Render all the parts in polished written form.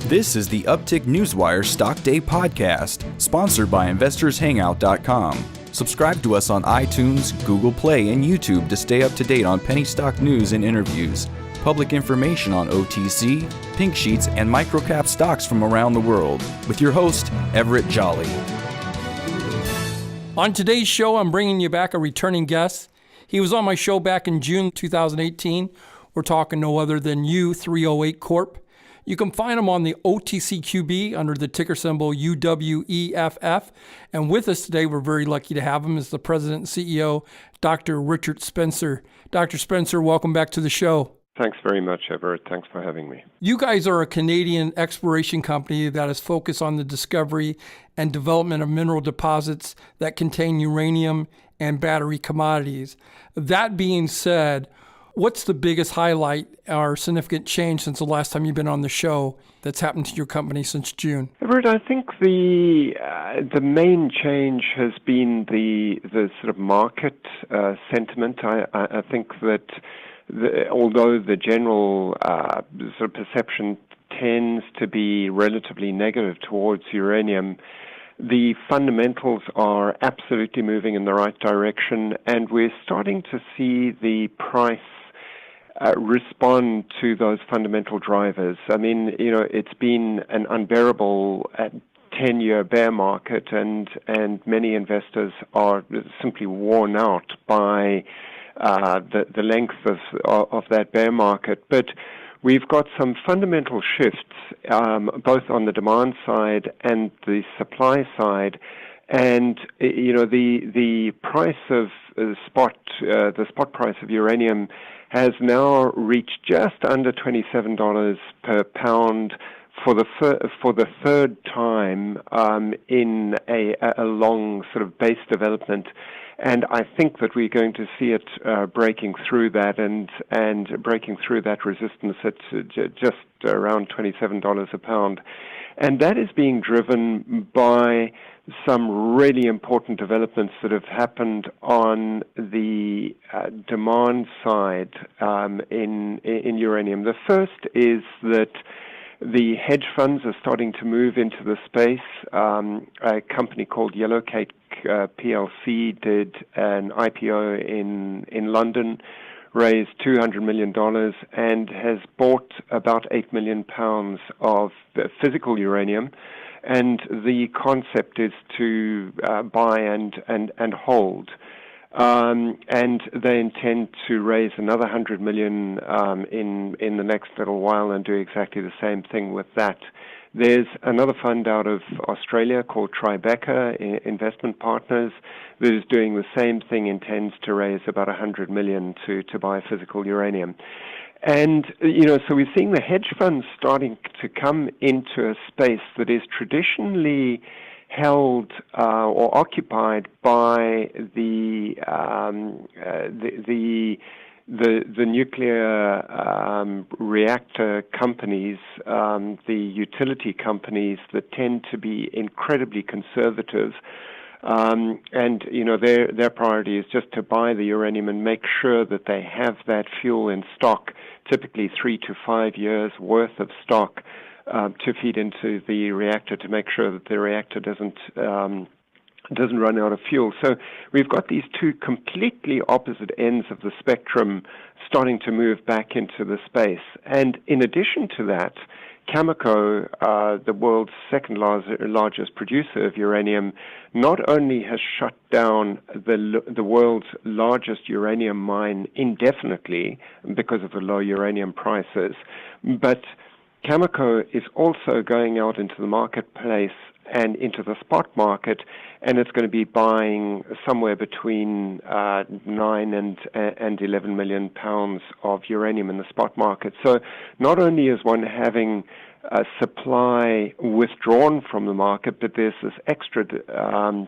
This is the Uptick Newswire Stock Day podcast, sponsored by InvestorsHangout.com. Subscribe to us on iTunes, Google Play, and YouTube to stay up to date on penny stock news and interviews, public information on OTC, pink sheets, and microcap stocks from around the world, with your host, Everett Jolly. On today's show, I'm bringing you back a returning guest. He was on my show back in June 2018. We're talking no other than U3O8 Corp. You can find him on the OTCQB under the ticker symbol UWEFF. And with us today, we're very lucky to have him as the president and CEO, Dr. Richard Spencer. Dr. Spencer, welcome back to the show. Thanks very much, Everett. Thanks for having me. You guys are a Canadian exploration company that is focused on the discovery and development of mineral deposits that contain uranium and battery commodities. That being said, what's the biggest highlight or significant change since the last time you've been on the show that's happened to your company since June? Everett, I think the main change has been the sort of market sentiment. I think that although the general sort of perception tends to be relatively negative towards uranium, the fundamentals are absolutely moving in the right direction, and we're starting to see the price respond to those fundamental drivers. I mean, it's been an unbearable 10-year bear market, and many investors are simply worn out by the length of that bear market. But we've got some fundamental shifts, both on the demand side and the supply side. And the price of the spot price of uranium has now reached just under $27 per pound for the third time in a long sort of base development. And I think that we're going to see it breaking through that and breaking through that resistance at just around $27 a pound. And that is being driven by some really important developments that have happened on the demand side in uranium. The first is that the hedge funds are starting to move into the space. A company called Yellowcake PLC did an IPO in London, raised $200 million, and has bought about 8 million pounds of physical uranium. And the concept is to buy and hold. And they intend to raise another 100 million in the next little while and do exactly the same thing with that. There's another fund out of Australia called Tribeca Investment Partners that is doing the same thing, intends to raise about 100 million to buy physical uranium. And, so we're seeing the hedge funds starting to come into a space that is traditionally held or occupied by the nuclear reactor companies, the utility companies that tend to be incredibly conservative. And their priority is just to buy the uranium and make sure that they have that fuel in stock, typically 3 to 5 years worth of stock to feed into the reactor to make sure that the reactor doesn't run out of fuel. So we've got these two completely opposite ends of the spectrum starting to move back into the space. And in addition to that, Cameco, the world's second largest producer of uranium, not only has shut down the world's largest uranium mine indefinitely because of the low uranium prices, but Cameco is also going out into the marketplace and into the spot market, and it's going to be buying somewhere between 9 and 11 million pounds of uranium in the spot market. So not only is one having supply withdrawn from the market, but there's this extra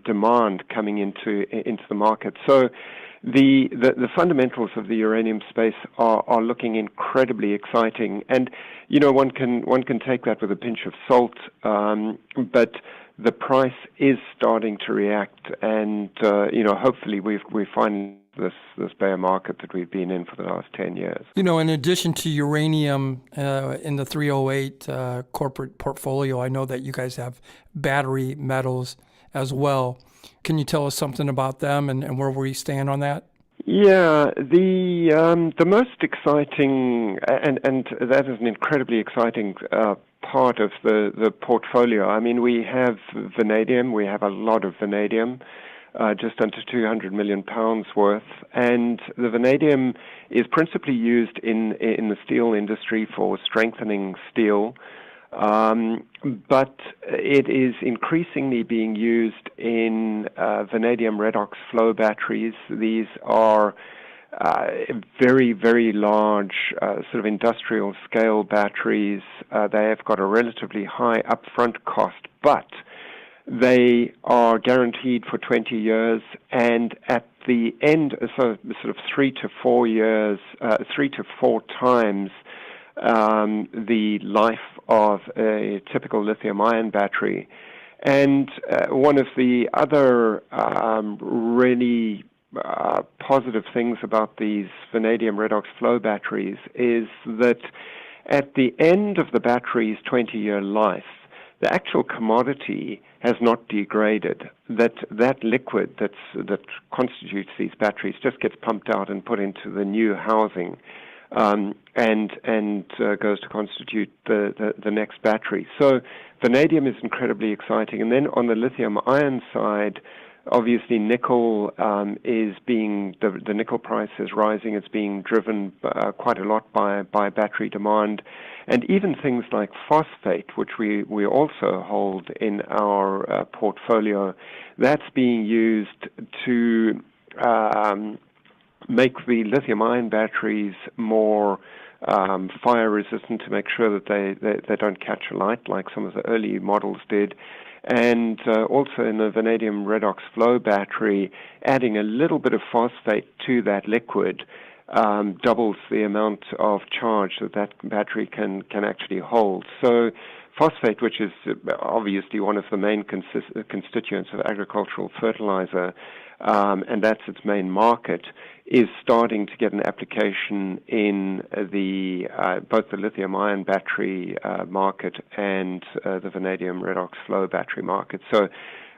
demand coming into the market. So the fundamentals of the uranium space are looking incredibly exciting, and one can take that with a pinch of salt, but the price is starting to react, and hopefully we find this bear market that we've been in for the last 10 years. You know, in addition to uranium in the 308 corporate portfolio, I know that you guys have battery metals as well. Can you tell us something about them and where we stand on that? Yeah, the most exciting, and that is an incredibly exciting part of the portfolio. I mean, we have vanadium. We have a lot of vanadium, just under 200 million pounds worth. And the vanadium is principally used in the steel industry for strengthening steel. But it is increasingly being used in vanadium redox flow batteries. These are very, very large sort of industrial scale batteries. They have got a relatively high upfront cost, but they are guaranteed for 20 years, and at the end, so sort of 3 to 4 years, 3 to 4 times the life of a typical lithium-ion battery. And one of the other really positive things about these vanadium redox flow batteries is that at the end of the battery's 20-year life, the actual commodity has not degraded. That liquid that constitutes these batteries just gets pumped out and put into the new housing, and goes to constitute the next battery. So vanadium is incredibly exciting. And then on the lithium-ion side, obviously nickel is being, the nickel price is rising. It's being driven quite a lot by battery demand. And even things like phosphate, which we also hold in our portfolio, that's being used to make the lithium-ion batteries more fire resistant, to make sure that they don't catch alight like some of the early models did. And also in the vanadium redox flow battery, adding a little bit of phosphate to that liquid doubles the amount of charge that battery can actually hold. So phosphate, which is obviously one of the main constituents of agricultural fertilizer, and that's its main market, is starting to get an application in the both the lithium-ion battery market and the vanadium redox flow battery market. So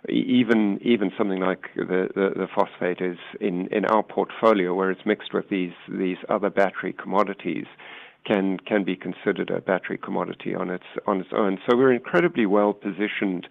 even something like the phosphate is in our portfolio, where it's mixed with these other battery commodities, can be considered a battery commodity on its own. So we're incredibly well positioned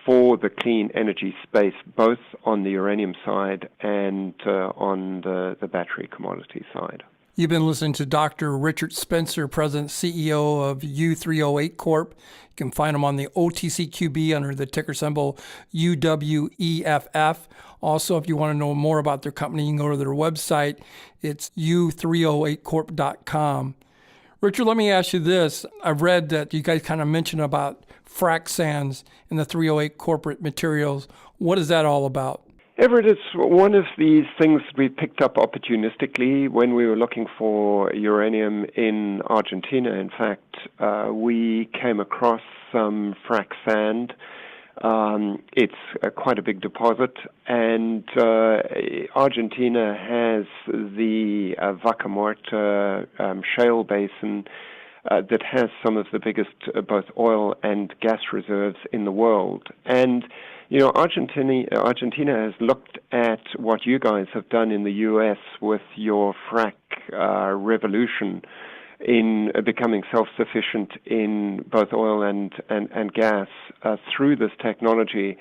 for the clean energy space, both on the uranium side and on the battery commodity side. You've been listening to Dr. Richard Spencer, President CEO of U3O8 Corp. You can find him on the OTCQB under the ticker symbol UWEFF. Also, if you want to know more about their company, you can go to their website. It's u3o8corp.com. Richard, let me ask you this. I've read that you guys kind of mentioned about frac sands in the 308 corporate materials. What is that all about? Everett, it's one of these things we picked up opportunistically when we were looking for uranium in Argentina. In fact, we came across some frac sand. It's quite a big deposit, and Argentina has the Vaca Muerta shale basin that has some of the biggest both oil and gas reserves in the world. And you know, Argentina has looked at what you guys have done in the U.S. with your frac revolution in becoming self-sufficient in both oil and gas through this technology.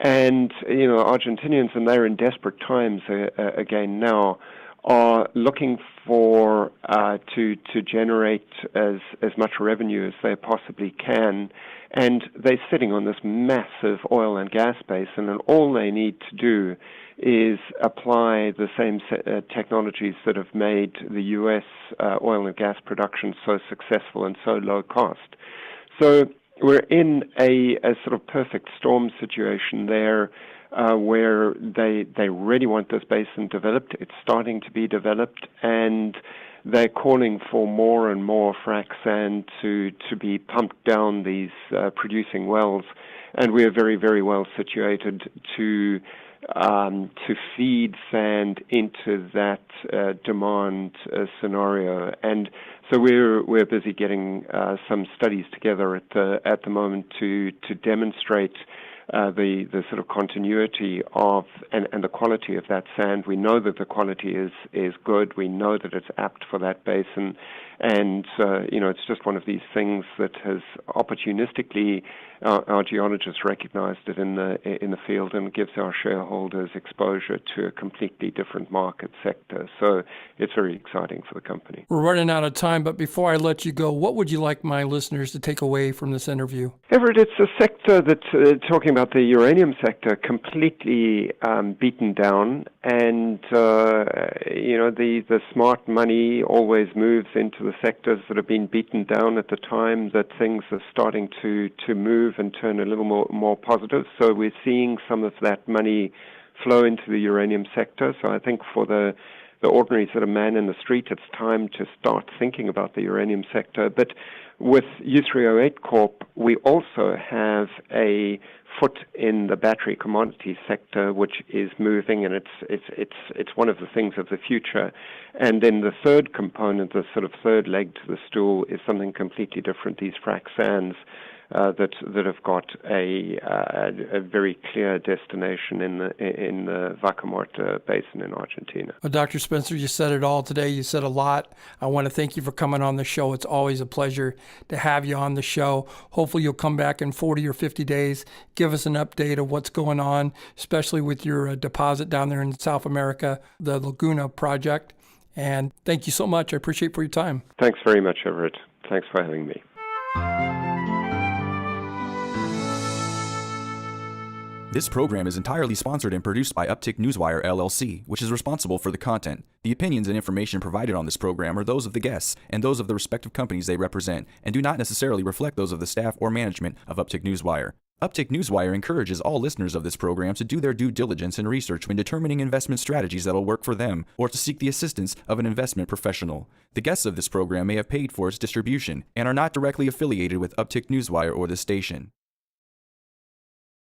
And, you know, Argentinians, and they're in desperate times again now, are looking for to generate as much revenue as they possibly can. And they're sitting on this massive oil and gas basin, and all they need to do is apply the same technologies that have made the U.S. Oil and gas production so successful and so low cost. So we're in a sort of perfect storm situation there, where they really want this basin developed. It's starting to be developed, and they're calling for more and more frac sand to be pumped down these producing wells. And we are very, very well situated to to feed sand into that demand scenario. And so we're busy getting some studies together at the moment to demonstrate the sort of continuity of and the quality of that sand. We know that the quality is good. We know that it's apt for that basin, and it's just one of these things that has opportunistically our geologists recognized it in the field, and gives our shareholders exposure to a completely different market sector. So it's very exciting for the company. We're running out of time, but before I let you go, what would you like my listeners to take away from this interview? Everett, it's a sector that, talking about the uranium sector, completely beaten down, and the smart money always moves into the sectors that have been beaten down at the time that things are starting to move and turn a little more positive. So we're seeing some of that money flow into the uranium sector. So I think for the ordinary sort of man in the street, it's time to start thinking about the uranium sector. But with U3O8 Corp, we also have a foot in the battery commodity sector, which is moving, and it's one of the things of the future. And then the third component, the sort of third leg to the stool, is something completely different. These frac sands that have got a very clear destination in the Vaca Muerta basin in Argentina. Well, Dr. Spencer, you said it all today. You said a lot. I want to thank you for coming on the show. It's always a pleasure to have you on the show. Hopefully you'll come back in 40 or 50 days, give us an update of what's going on, especially with your deposit down there in South America, the Laguna project. And thank you so much. I appreciate for your time. Thanks very much, Everett. Thanks for having me. This program is entirely sponsored and produced by Uptick Newswire, LLC, which is responsible for the content. The opinions and information provided on this program are those of the guests and those of the respective companies they represent, and do not necessarily reflect those of the staff or management of Uptick Newswire. Uptick Newswire encourages all listeners of this program to do their due diligence and research when determining investment strategies that will work for them, or to seek the assistance of an investment professional. The guests of this program may have paid for its distribution and are not directly affiliated with Uptick Newswire or this station.